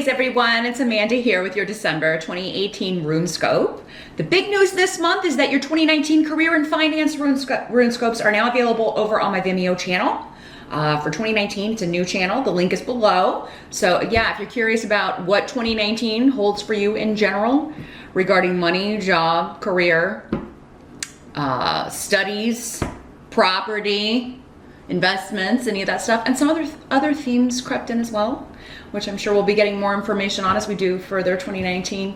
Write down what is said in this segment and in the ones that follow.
holidays, everyone. It's Amanda here with your December 2018 RuneScope. The big news this month is that your 2019 career and finance RuneScopes are now available over on my Vimeo channel. For 2019, it's a new channel. The link is below. So yeah, if you're curious about what 2019 holds for you in general regarding money, job, career, studies, property, investments, any of that stuff, and some other themes crept in as well, which I'm sure we'll be getting more information on as we do further 2019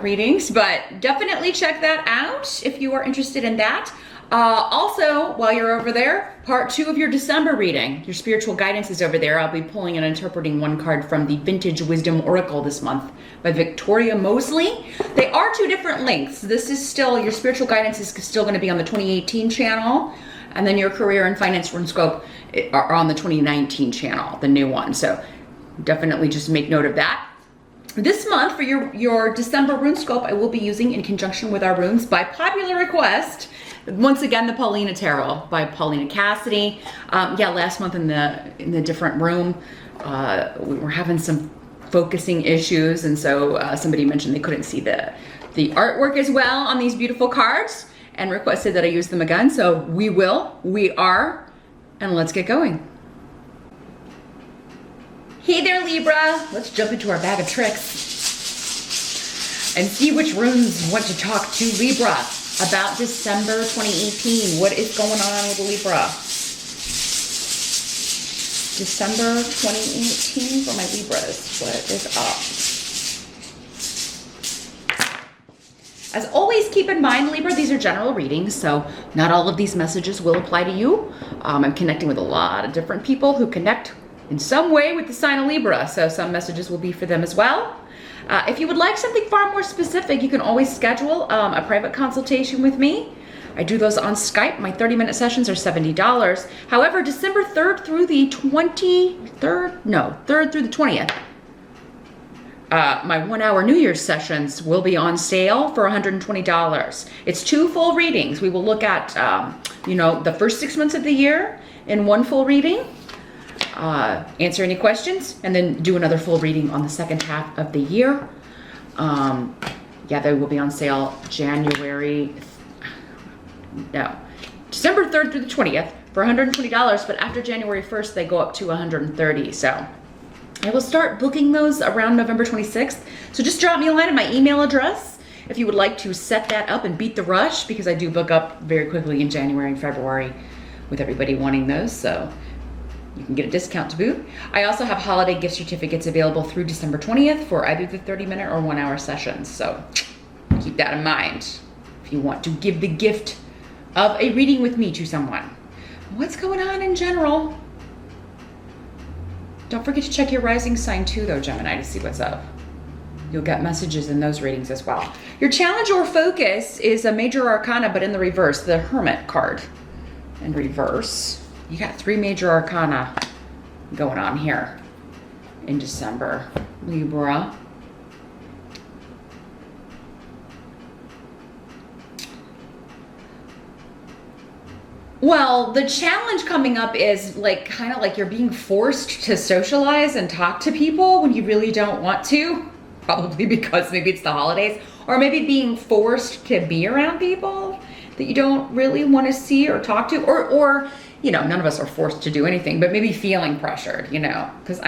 readings, but definitely check that out if you are interested in that. Also, while you're over there, part 2 of your December reading, your spiritual guidance is over there. I'll be pulling and interpreting one card from the Vintage Wisdom Oracle this month by Victoria Mosley. They are 2 different links. This is still, your spiritual guidance is still going to be on the 2018 channel, and then your career and finance RuneScope are on the 2019 channel, the new one. So definitely just make note of that. This month for your December RuneScope, I will be using in conjunction with our runes by popular request. Once again, the Paulina Tarot by Paulina Cassidy. Yeah, last month in the different room, we were having some focusing issues, and so somebody mentioned they couldn't see the artwork as well on these beautiful cards, and requested that I use them again. So we are, and let's get going. Hey there, Libra. Let's jump into our bag of tricks and see which runes want to talk to Libra about December 2018. What is going on with Libra? December 2018 for my Libras. What is up? As always, keep in mind, Libra, these are general readings, so not all of these messages will apply to you. I'm connecting with a lot of different people who connect in some way with the sign of Libra, so some messages will be for them as well. If you would like something far more specific, you can always schedule a private consultation with me. I do those on Skype. My 30-minute sessions are $70. However, December 3rd through the 3rd through the 20th, my 1-hour New Year's sessions will be on sale for $120. It's 2 full readings. We will look at, the first 6 months of the year in 1 full reading, answer any questions, and then do another full reading on the second half of the year. Yeah, they will be on sale December 3rd through the 20th for $120, but after January 1st, they go up to $130. So I will start booking those around November 26th. So just drop me a line at my email address if you would like to set that up and beat the rush, because I do book up very quickly in January and February with everybody wanting those. So you can get a discount to boot. I also have holiday gift certificates available through December 20th for either the 30-minute or 1-hour sessions. So keep that in mind if you want to give the gift of a reading with me to someone. What's going on in general? Don't forget to check your rising sign too, though, Gemini, to see what's up. You'll get messages in those readings as well. Your challenge or focus is a major arcana, but in the reverse, the Hermit card in reverse. You got 3 major arcana going on here in December, Libra. Well, the challenge coming up is kind of like you're being forced to socialize and talk to people when you really don't want to, probably because maybe it's the holidays, or maybe being forced to be around people that you don't really want to see or talk to, or none of us are forced to do anything, but maybe feeling pressured, because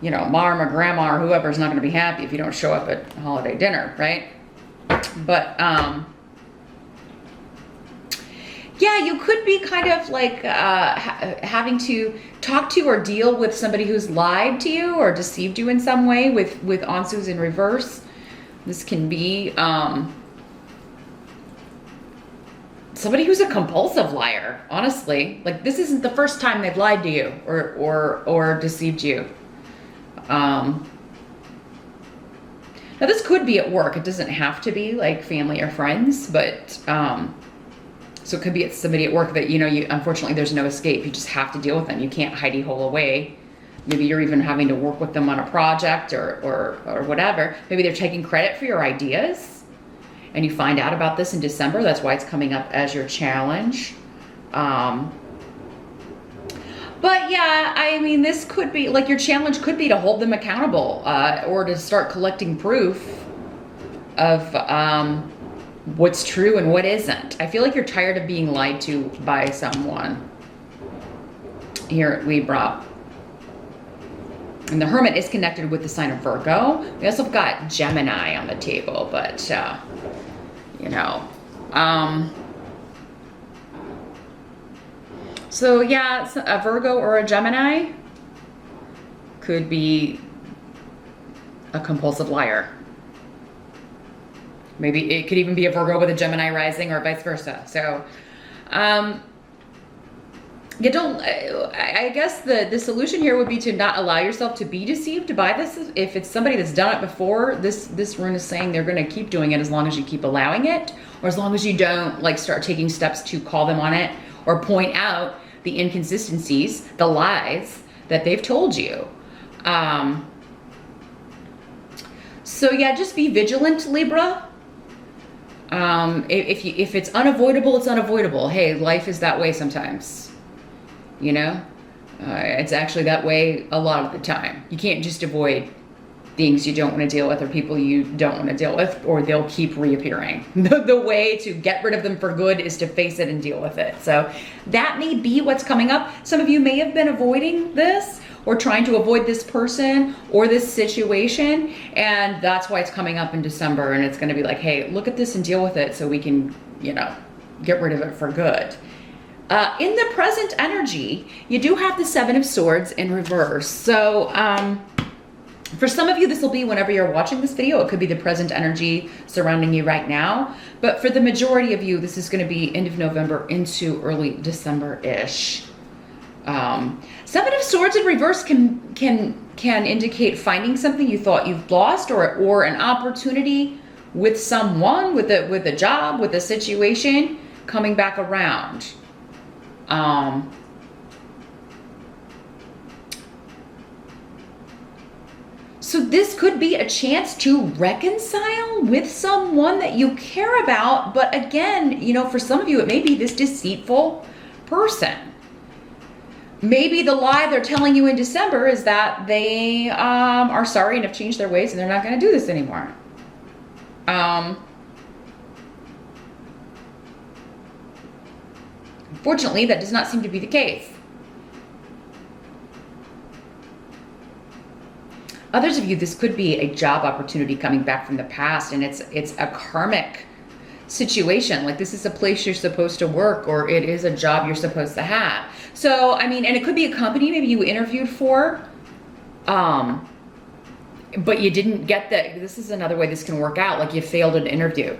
mom or grandma or whoever is not going to be happy if you don't show up at holiday dinner, right? But yeah, you could be kind of like having to talk to or deal with somebody who's lied to you or deceived you in some way with Ansus in reverse. This can be somebody who's a compulsive liar, honestly. Like, this isn't the first time they've lied to you or deceived you. Now, this could be at work. It doesn't have to be like family or friends, but so it could be somebody at work that, unfortunately there's no escape. You just have to deal with them. You can't hidey hole away. Maybe you're even having to work with them on a project or whatever. Maybe they're taking credit for your ideas, and you find out about this in December. That's why it's coming up as your challenge. But yeah, I mean, this could be, like, your challenge could be to hold them accountable, or to start collecting proof of what's true and what isn't. I feel like you're tired of being lied to by someone here at Libra. And the Hermit is connected with the sign of Virgo. We also have got Gemini on the table, but, you know. So yeah, a Virgo or a Gemini could be a compulsive liar. Maybe it could even be a Virgo with a Gemini rising, or vice versa. So, you don't, I guess the solution here would be to not allow yourself to be deceived by this. If it's somebody that's done it before, this rune is saying they're going to keep doing it as long as you keep allowing it, or as long as you don't, like, start taking steps to call them on it or point out the inconsistencies, the lies that they've told you. So yeah, just be vigilant, Libra. If it's unavoidable, it's unavoidable. Hey, life is that way sometimes. You know, it's actually that way a lot of the time. You can't just avoid things you don't want to deal with, or people you don't want to deal with, or they'll keep reappearing. The way to get rid of them for good is to face it and deal with it. So that may be what's coming up. Some of you may have been avoiding this, or trying to avoid this person or this situation, and that's why it's coming up in December, and it's going to be like, hey, look at this and deal with it so we can, you know, get rid of it for good. In the present energy, you do have the Seven of Swords in reverse. So for some of you, this will be whenever you're watching this video. It could be the present energy surrounding you right now. But for the majority of you, this is going to be end of November into early December-ish. Seven of Swords in reverse can indicate finding something you thought you've lost, or an opportunity with someone, with a job, with a situation coming back around. So this could be a chance to reconcile with someone that you care about. But again, you know, for some of you, it may be this deceitful person. Maybe the lie they're telling you in December is that they are sorry and have changed their ways and they're not going to do this anymore. Unfortunately, that does not seem to be the case. Others of you, this could be a job opportunity coming back from the past, and it's a karmic situation. Like, this is a place you're supposed to work, or it is a job you're supposed to have. So, I mean, and it could be a company maybe you interviewed for, but you didn't get that. This is another way this can work out. Like, you failed an interview,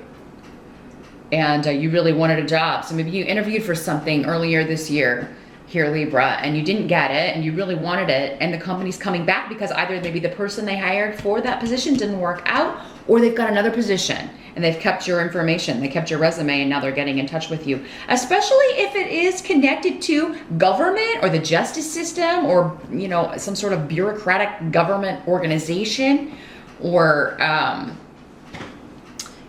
and you really wanted a job. So maybe you interviewed for something earlier this year here, Libra, and you didn't get it, and you really wanted it, and the company's coming back because either maybe the person they hired for that position didn't work out, or they've got another position and they've kept your information, they kept your resume, and now they're getting in touch with you. Especially if it is connected to government or the justice system, or, you know, some sort of bureaucratic government organization, or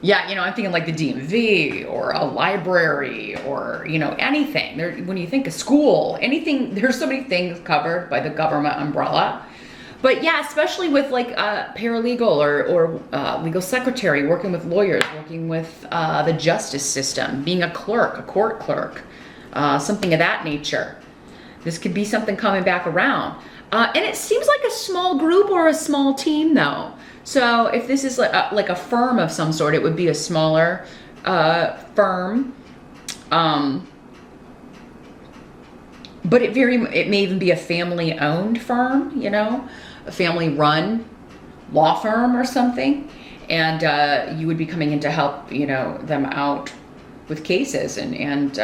yeah, you know, I'm thinking like the DMV or a library, or, you know, anything. There, when you think of school, anything, there's so many things covered by the government umbrella. But yeah, especially with like a paralegal or legal secretary, working with lawyers, working with the justice system, being a clerk, a court clerk, something of that nature. This could be something coming back around. And it seems like a small group or a small team though. So if this is like a firm of some sort, it would be a smaller firm. But it may even be a family-owned firm, you know, a family-run law firm or something. And you would be coming in to help, you know, them out with cases and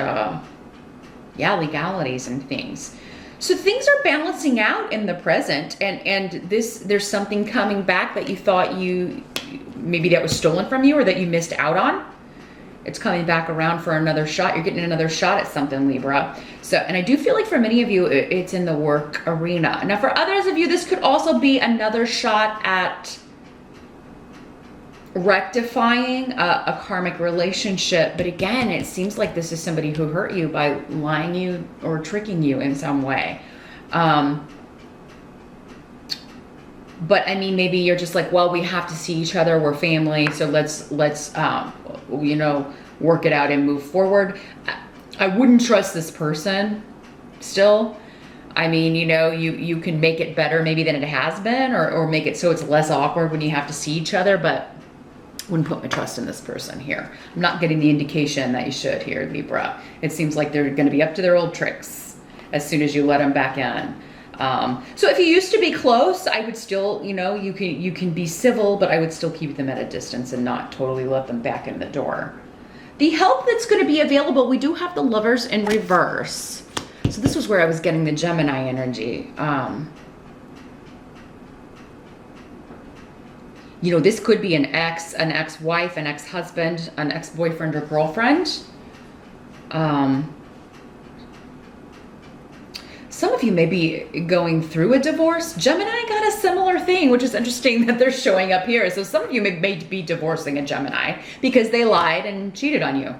yeah, legalities and things. So things are balancing out in the present, and there's something coming back that you thought maybe that was stolen from you or that you missed out on. It's coming back around for another shot. You're getting another shot at something, Libra. So, and I do feel like for many of you, it's in the work arena. Now for others of you, this could also be another shot at rectifying a karmic relationship. But again, it seems like this is somebody who hurt you by lying you or tricking you in some way. But I mean, maybe you're just like, well, we have to see each other. We're family. So let's you know, work it out and move forward. I wouldn't trust this person still. I mean, you know, you can make it better maybe than it has been, or make it so it's less awkward when you have to see each other, but wouldn't put my trust in this person here. I'm not getting the indication that you should here, Libra. It seems like they're going to be up to their old tricks as soon as you let them back in. So if you used to be close, I would still, you know, you can be civil, but I would still keep them at a distance and not totally let them back in the door. The help that's going to be available, we do have the Lovers in reverse. So this was where I was getting the Gemini energy. You know, this could be an ex, an ex-wife, an ex-husband, an ex-boyfriend or girlfriend. Some of you may be going through a divorce. Gemini got a similar thing, which is interesting that they're showing up here. So some of you may be divorcing a Gemini because they lied and cheated on you.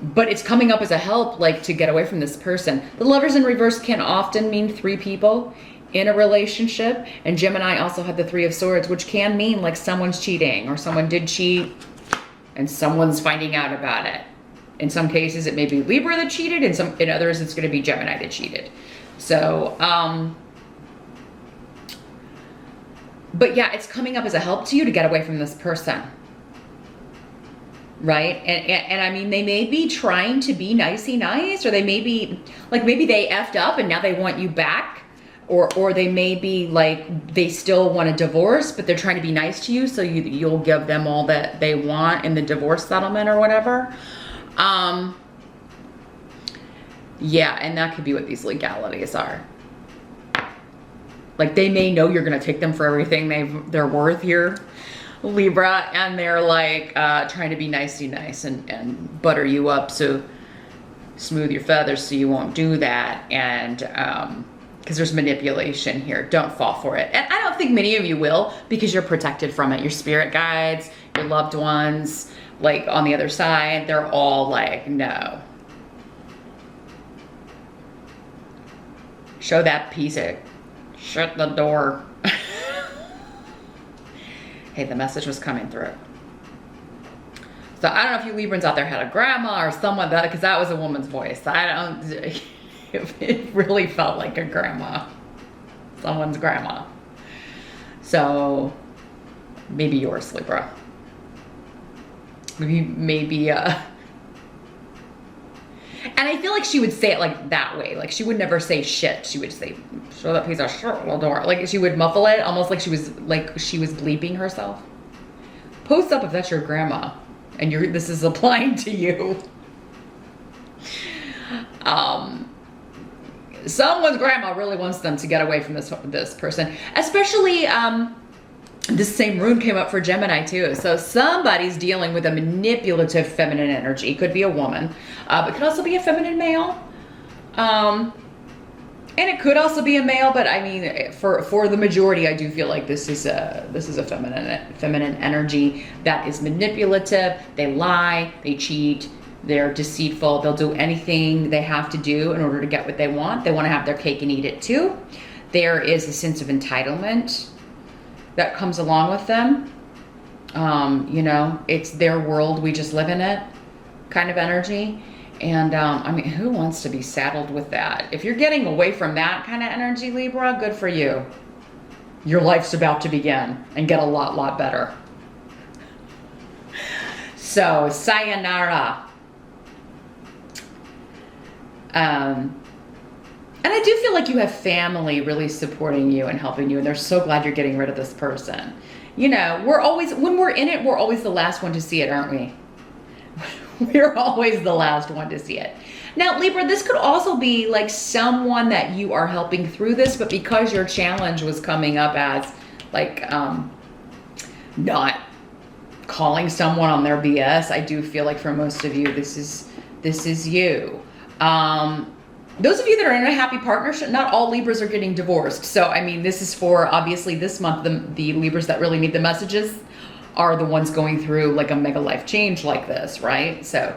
But it's coming up as a help, like to get away from this person. The Lovers in reverse can often mean 3 people in a relationship, and Gemini also had the 3 of Swords, which can mean like someone's cheating or someone did cheat and someone's finding out about it. In some cases it may be Libra that cheated, in others it's going to be Gemini that cheated. So but yeah, it's coming up as a help to you to get away from this person, right? And I mean, they may be trying to be nicey nice, or they may be like, maybe they effed up and now they want you back. Or they may be like, they still want a divorce, but they're trying to be nice to you, so you'll give them all that they want in the divorce settlement or whatever. Yeah, and that could be what these legalities are. Like, they may know you're going to take them for everything they're worth here, Libra, and they're like trying to be nicey nice and butter you up, so smooth your feathers so you won't do that. And because there's manipulation here. Don't fall for it. And I don't think many of you will, because you're protected from it. Your spirit guides, your loved ones, like on the other side, they're all like, no. Show that piece of, shut the door. Hey, the message was coming through. So I don't know if you Librans out there had a grandma or someone that, because that was a woman's voice. It really felt like a grandma, someone's grandma. So maybe yours, Libra. Maybe and I feel like she would say it like that way. Like, she would never say shit. She would say, show that piece of shit on the door. Like, she would muffle it almost like she was bleeping herself. Post up if that's your grandma and this is applying to you. Someone's grandma really wants them to get away from this person, especially this same rune came up for Gemini too. So somebody's dealing with a manipulative feminine energy. It could be a woman, but it could also be a feminine male, and it could also be a male. But I mean, for the majority, I do feel like this is a feminine energy that is manipulative. They lie, they cheat. They're deceitful. They'll do anything they have to do in order to get what they want. They want to have their cake and eat it too. There is a sense of entitlement that comes along with them. You know, it's their world, we just live in it kind of energy. And I mean, who wants to be saddled with that? If you're getting away from that kind of energy, Libra, good for you. Your life's about to begin and get a lot better. So, sayonara. And I do feel like you have family really supporting you and helping you, and they're so glad you're getting rid of this person. You know, when we're in it, we're always the last one to see it, aren't we? We're always the last one to see it. Now, Libra, this could also be like someone that you are helping through this, but because your challenge was coming up as like not calling someone on their BS, I do feel like for most of you, this is you. Those of you that are in a happy partnership, not all Libras are getting divorced. So, I mean, this is for, obviously, this month, the Libras that really need the messages are the ones going through like a mega life change like this, right? So,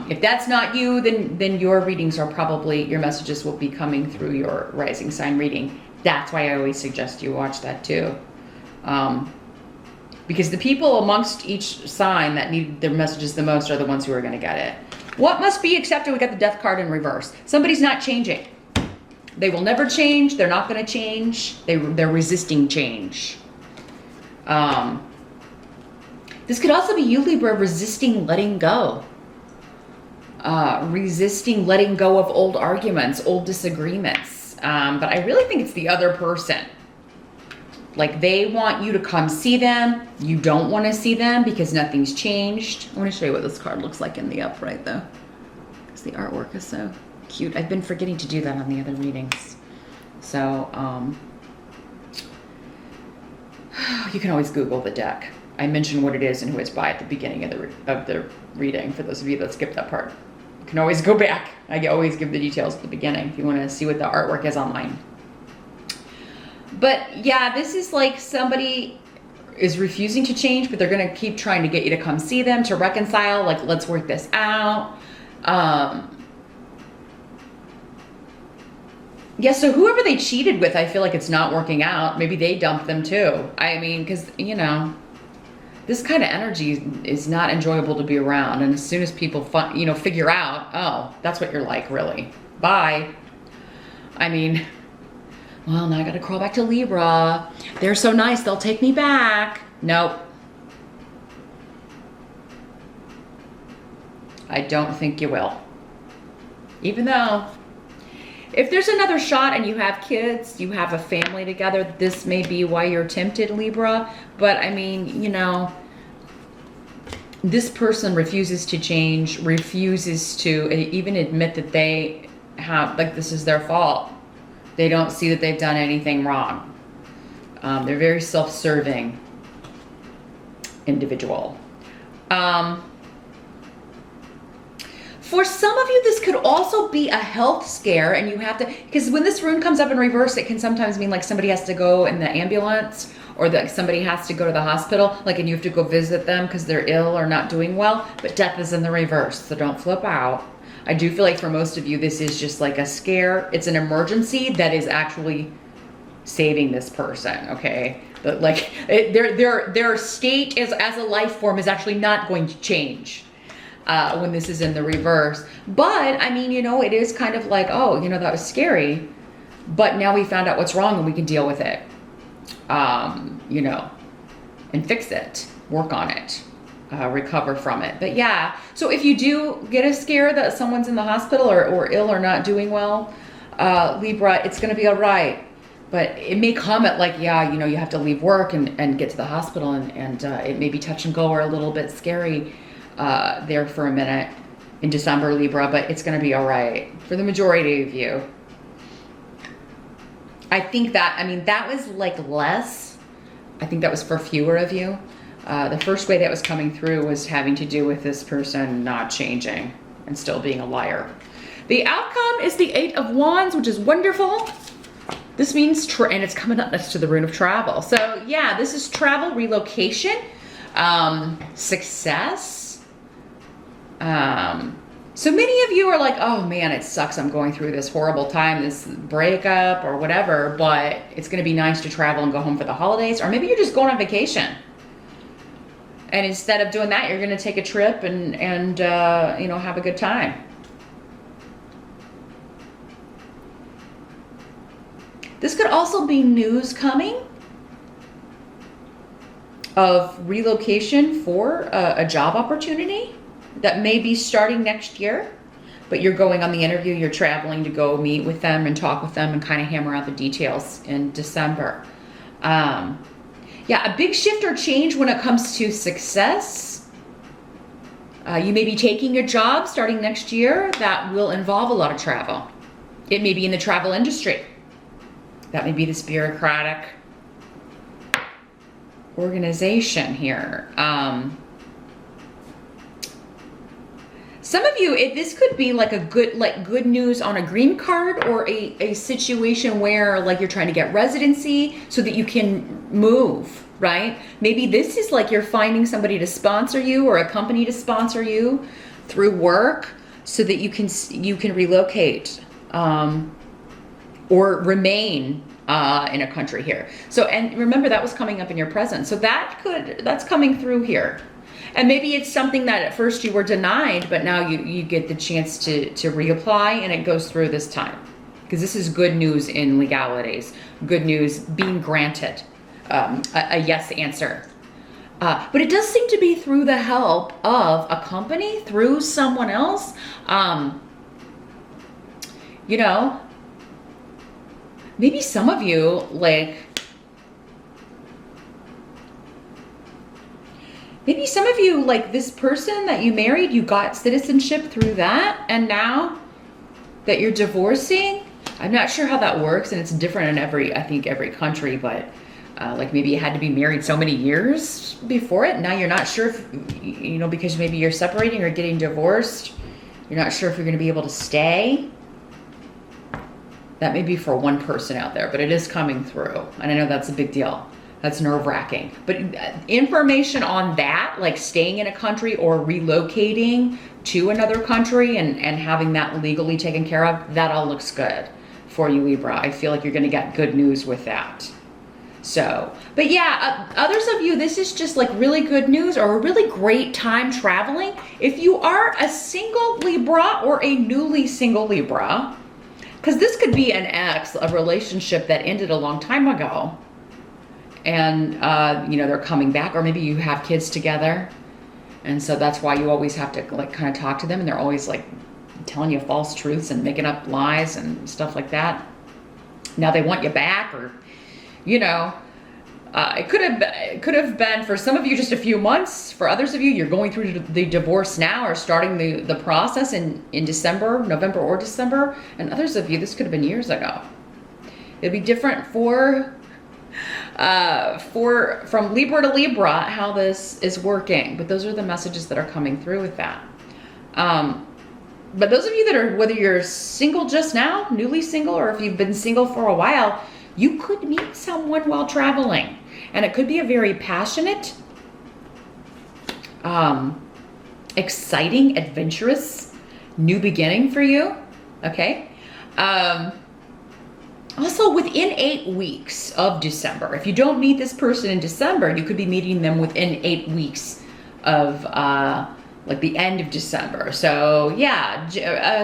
If that's not you, then your readings are probably, your messages will be coming through your rising sign reading. That's why I always suggest you watch that too. Because the people amongst each sign that need their messages the most are the ones who are going to get it. What must be accepted? We got the Death card in reverse. Somebody's not changing. They will never change. They're not going to change. They're resisting change. This could also be you, Libra, resisting letting go. Resisting letting go of old arguments, old disagreements. But I really think it's the other person. Like they want you to come see them. You don't want to see them because nothing's changed. I want to show you what this card looks like in the upright though. Because the artwork is so cute. I've been forgetting to do that on the other readings. So, you can always Google the deck. I mentioned what it is and who it's by at the beginning of the reading for those of you that skipped that part. You can always go back. I always give the details at the beginning if you want to see what the artwork is online. But yeah, this is like somebody is refusing to change, but they're going to keep trying to get you to come see them, to reconcile, like let's work this out. Yeah, so whoever they cheated with, I feel like it's not working out. Maybe they dumped them too. I mean, because, you know, this kind of energy is not enjoyable to be around. And as soon as people, figure out, oh, that's what you're like, really. Bye. I mean, well, now I got to crawl back to Libra. They're so nice, they'll take me back. Nope. I don't think you will. Even though, if there's another shot and you have kids, you have a family together, this may be why you're tempted, Libra. But I mean, you know, this person refuses to change, refuses to even admit that they have, like, this is their fault. They don't see that they've done anything wrong. They're very self-serving individual. For some of you, this could also be a health scare, and you have to, because when this rune comes up in reverse, it can sometimes mean like somebody has to go in the ambulance, or that somebody has to go to the hospital, like, and you have to go visit them because they're ill or not doing well, but death is in the reverse, so don't flip out. I do feel like for most of you, this is just like a scare. It's an emergency that is actually saving this person, okay? But like, their state as a life form is actually not going to change when this is in the reverse. But I mean, you know, it is kind of like, oh, you know, that was scary, but now we found out what's wrong and we can deal with it, you know, and fix it, work on it, recover from it. But yeah, so if you do get a scare that someone's in the hospital or ill or not doing well, Libra, it's going to be all right. But it may come at like, yeah, you know, you have to leave work and get to the hospital, and it may be touch and go or a little bit scary there for a minute in December, Libra, but it's going to be all right for the majority of you. I think that, I mean, that was like less. I think that was for fewer of you. The first way that was coming through was having to do with this person not changing and still being a liar. The outcome is the 8 of Wands, which is wonderful. This means, and it's coming up next to the rune of travel. So yeah, this is travel, relocation, success. So many of you are like, oh man, it sucks. I'm going through this horrible time, this breakup or whatever, but it's going to be nice to travel and go home for the holidays. Or maybe you're just going on vacation. And instead of doing that, you're going to take a trip and you know, have a good time. This could also be news coming of relocation for a job opportunity that may be starting next year, but you're going on the interview, you're traveling to go meet with them and talk with them and kind of hammer out the details in December. Yeah, a big shift or change when it comes to success. You may be taking a job starting next year that will involve a lot of travel. It may be in the travel industry. That may be this bureaucratic organization here. Some of you, this could be like a good news on a green card, or a situation where like you're trying to get residency so that you can move, right? Maybe this is like you're finding somebody to sponsor you or a company to sponsor you through work so that you can relocate or remain in a country here. So, and remember that was coming up in your present. So that's coming through here. And maybe it's something that at first you were denied, but now you get the chance to reapply, and it goes through this time. Because this is good news in legalities. Good news being granted a yes answer. But it does seem to be through the help of a company, through someone else. You know, maybe some of you, like, this person that you married, you got citizenship through that, and now that you're divorcing, I'm not sure how that works, and it's different in every country, but like maybe you had to be married so many years before it. Now you're not sure if, you know, because maybe you're separating or getting divorced, you're not sure if you're going to be able to stay. That may be for one person out there, but it is coming through. And I know that's a big deal. That's nerve-wracking. But information on that, like staying in a country or relocating to another country and having that legally taken care of, that all looks good for you, Libra. I feel like you're going to get good news with that. So, but yeah, others of you, this is just like really good news or a really great time traveling. If you are a single Libra or a newly single Libra, because this could be an ex, a relationship that ended a long time ago, and you know, they're coming back, or maybe you have kids together, and so that's why you always have to like kind of talk to them, and they're always like telling you false truths and making up lies and stuff like that. Now they want you back, or you know, it could have been for some of you just a few months. For others of you, you're going through the divorce now or starting the process in December, November or December. And others of you, this could have been years ago. It'd be different from Libra to Libra how this is working. But those are the messages that are coming through with that. But those of you that are, whether you're single just now, newly single, or if you've been single for a while, you could meet someone while traveling. And it could be a very passionate, exciting, adventurous new beginning for you. Okay. Also, within 8 weeks of December, if you don't meet this person in December, you could be meeting them within 8 weeks of like the end of December. So yeah,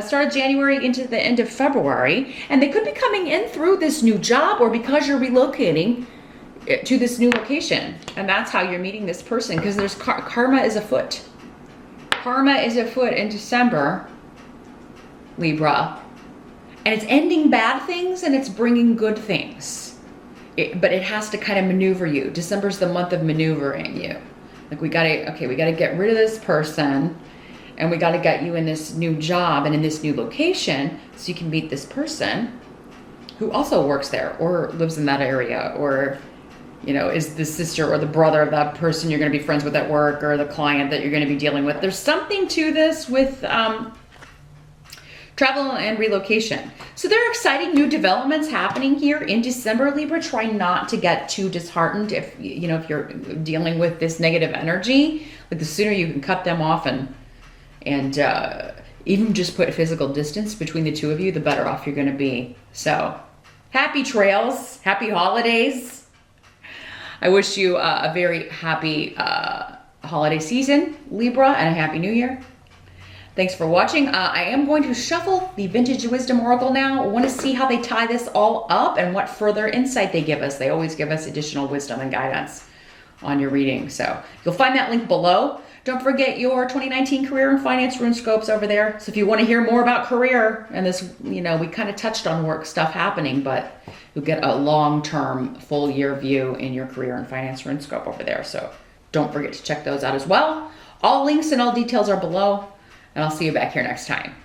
start of January into the end of February. And they could be coming in through this new job or because you're relocating to this new location. And that's how you're meeting this person, because there's karma is afoot. Karma is afoot in December, Libra. And it's ending bad things and it's bringing good things. But it has to kind of maneuver you. December's the month of maneuvering you. Like we gotta get rid of this person, and we gotta get you in this new job and in this new location so you can meet this person who also works there or lives in that area, or you know, is the sister or the brother of that person you're gonna be friends with at work, or the client that you're gonna be dealing with. There's something to this with travel and relocation. So there are exciting new developments happening here in December, Libra. Try not to get too disheartened if you're dealing with this negative energy. Like the sooner you can cut them off and even just put physical distance between the two of you, the better off you're going to be. So happy trails, happy holidays. I wish you a very happy holiday season, Libra, and a happy new year. Thanks for watching. I am going to shuffle the Vintage Wisdom Oracle now. I want to see how they tie this all up and what further insight they give us. They always give us additional wisdom and guidance on your reading. So you'll find that link below. Don't forget your 2019 career and finance RuneScopes over there. So if you want to hear more about career and this, we kind of touched on work stuff happening, but you'll get a long-term full year view in your career and finance RuneScope over there. So don't forget to check those out as well. All links and all details are below. And I'll see you back here next time.